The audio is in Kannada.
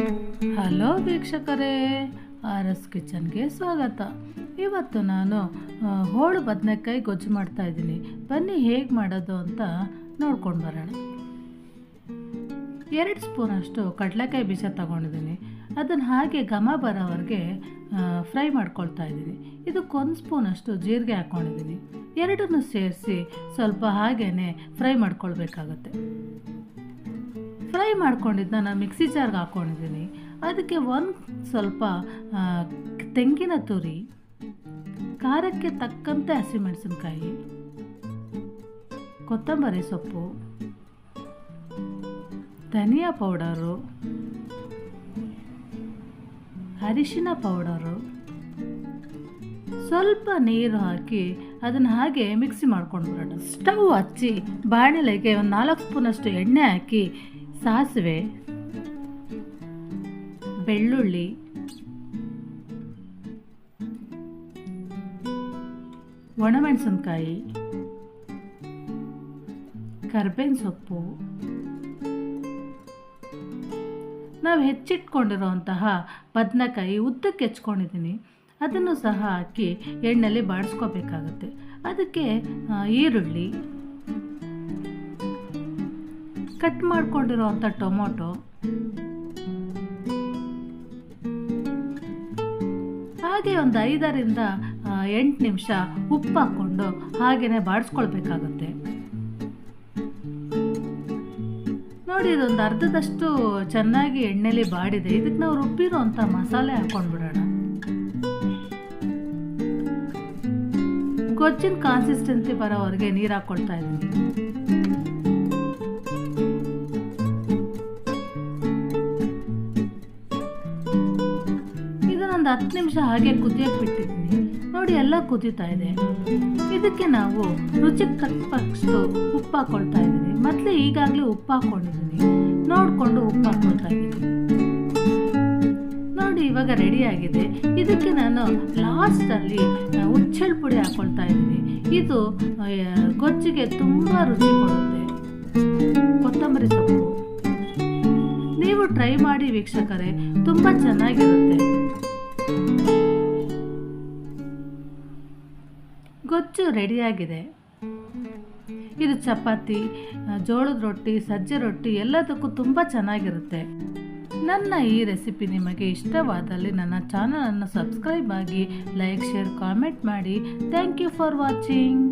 ಹಲೋ ವೀಕ್ಷಕರೇ, ಆರ್ ಎಸ್ ಕಿಚನ್ಗೆ ಸ್ವಾಗತ. ಇವತ್ತು ನಾನು ಹೋಳು ಬದನೆಕಾಯಿ ಗೊಜ್ಜು ಮಾಡ್ತಾ ಇದ್ದೀನಿ. ಬನ್ನಿ ಹೇಗೆ ಮಾಡೋದು ಅಂತ ನೋಡ್ಕೊಂಡು ಬರೋಣ. 2 ಸ್ಪೂನಷ್ಟು ಕಡಲೆಕಾಯಿ ಬೀಜ ತಗೊಂಡಿದ್ದೀನಿ. ಅದನ್ನು ಹಾಗೆ ಘಮ ಬರೋವರೆಗೆ ಫ್ರೈ ಮಾಡ್ಕೊಳ್ತಾ ಇದ್ದೀನಿ. ಇದಕ್ಕೆ 1 ಸ್ಪೂನಷ್ಟು ಜೀರಿಗೆ ಹಾಕ್ಕೊಂಡಿದ್ದೀನಿ. ಎರಡನ್ನೂ ಸೇರಿಸಿ ಸ್ವಲ್ಪ ಹಾಗೇ ಫ್ರೈ ಮಾಡ್ಕೊಳ್ಬೇಕಾಗತ್ತೆ. ಫ್ರೈ ಮಾಡ್ಕೊಂಡಿದ್ದನ್ನ ನಾನು ಮಿಕ್ಸಿ ಜಾರ್ಗೆ ಹಾಕ್ಕೊಂಡಿದ್ದೀನಿ. ಅದಕ್ಕೆ ಸ್ವಲ್ಪ ತೆಂಗಿನ ತುರಿ, ಖಾರಕ್ಕೆ ತಕ್ಕಂತೆ ಹಸಿಮೆಣಸಿನ್ಕಾಯಿ, ಕೊತ್ತಂಬರಿ ಸೊಪ್ಪು, ಧನಿಯಾ ಪೌಡರು, ಅರಿಶಿನ ಪೌಡರು, ಸ್ವಲ್ಪ ನೀರು ಹಾಕಿ ಅದನ್ನು ಹಾಗೆ ಮಿಕ್ಸಿ ಮಾಡ್ಕೊಂಡು ಬರೋಣ. ಸ್ಟವ್ ಹಚ್ಚಿ ಬಾಣಲೆಗೆ 4 ಸ್ಪೂನಷ್ಟು ಎಣ್ಣೆ ಹಾಕಿ ಸಾಸಿವೆ, ಬೆಳ್ಳುಳ್ಳಿ, ಒಣಮೆಣಸಿನ್ಕಾಯಿ, ಕರ್ಬೇವಿನ ಸೊಪ್ಪು, ನಾವು ಹೆಚ್ಚಿಟ್ಕೊಂಡಿರೋಂತಹ ಬದನೆಕಾಯಿ ಉದ್ದಕ್ಕೆ ಹೆಚ್ಕೊಂಡಿದ್ದೀನಿ, ಅದನ್ನು ಸಹ ಹಾಕಿ ಎಣ್ಣೆಯಲ್ಲಿ ಬಾಡಿಸ್ಕೋಬೇಕಾಗುತ್ತೆ. ಅದಕ್ಕೆ ಈರುಳ್ಳಿ, ಕಟ್ ಮಾಡ್ಕೊಂಡಿರೋಂಥ ಟೊಮೊಟೊ, ಹಾಗೆ ಒಂದು 5ರಿಂದ 8 ನಿಮಿಷ ಉಪ್ಪು ಹಾಕ್ಕೊಂಡು ಹಾಗೆಯೇ ಬಾಡಿಸ್ಕೊಳ್ಬೇಕಾಗತ್ತೆ. ನೋಡಿ, ಇದೊಂದು ಅರ್ಧದಷ್ಟು ಚೆನ್ನಾಗಿ ಎಣ್ಣೆಲಿ ಬಾಡಿದೆ. ಇದಕ್ಕೆ ನಾವು ರುಬ್ಬಿರೋ ಅಂಥ ಮಸಾಲೆ ಹಾಕ್ಕೊಂಡ್ಬಿಡೋಣ. ಗೊಜ್ಜಿನ ಕನ್ಸಿಸ್ಟೆನ್ಸಿ ಬರೋವರೆಗೆ ನೀರು ಹಾಕ್ಕೊಳ್ತಾ ಇದ್ದೀನಿ. ಇದನ್ನೊಂದು 10 ನಿಮಿಷ ಹಾಗೆ ಕುದಿಯಕ್ಕೆ ಬಿಟ್ಟಿದ್ದೀನಿ. ನೋಡಿ, ಎಲ್ಲ ಕುದೀತಾ ಇದೆ. ಇದಕ್ಕೆ ನಾವು ರುಚಿಗೆ ತಕ್ಕಷ್ಟು ಉಪ್ಪು ಹಾಕ್ಕೊಳ್ತಾ ಇದ್ದೀನಿ. ಮೊದಲೇ ಈಗಾಗಲೇ ಉಪ್ಪು ಹಾಕ್ಕೊಂಡಿದ್ದೀನಿ, ನೋಡಿಕೊಂಡು ಉಪ್ಪು ಹಾಕ್ಕೊಳ್ತಾ ಇದ್ದೀನಿ. ನೋಡಿ, ಇವಾಗ ರೆಡಿಯಾಗಿದೆ. ಇದಕ್ಕೆ ನಾನು ಲಾಸ್ಟಲ್ಲಿ ಹುಚ್ಚೆಳ್ಳು ಪುಡಿ ಹಾಕ್ಕೊಳ್ತಾ ಇದ್ದೀನಿ. ಇದು ಗೊಜ್ಜಿಗೆ ತುಂಬ ರುಚಿ ಕೊಡುತ್ತೆ. ಕೊತ್ತಂಬರಿ ಸೊಪ್ಪು ನೀವು ಟ್ರೈ ಮಾಡಿ ವೀಕ್ಷಕರೇ, ತುಂಬ ಚೆನ್ನಾಗಿರುತ್ತೆ. ಗೊಜ್ಜು ರೆಡಿಯಾಗಿದೆ. ಇದು ಚಪಾತಿ, ಜೋಳದ ರೊಟ್ಟಿ, ಸಜ್ಜೆ ರೊಟ್ಟಿ ಎಲ್ಲದಕ್ಕೂ ತುಂಬ ಚೆನ್ನಾಗಿರುತ್ತೆ. ನನ್ನ ಈ ರೆಸಿಪಿ ನಿಮಗೆ ಇಷ್ಟವಾದಲ್ಲಿ ನನ್ನ ಚಾನಲನ್ನು ಸಬ್ಸ್ಕ್ರೈಬ್ ಆಗಿ, ಲೈಕ್, ಶೇರ್, ಕಾಮೆಂಟ್ ಮಾಡಿ. Thank you for watching.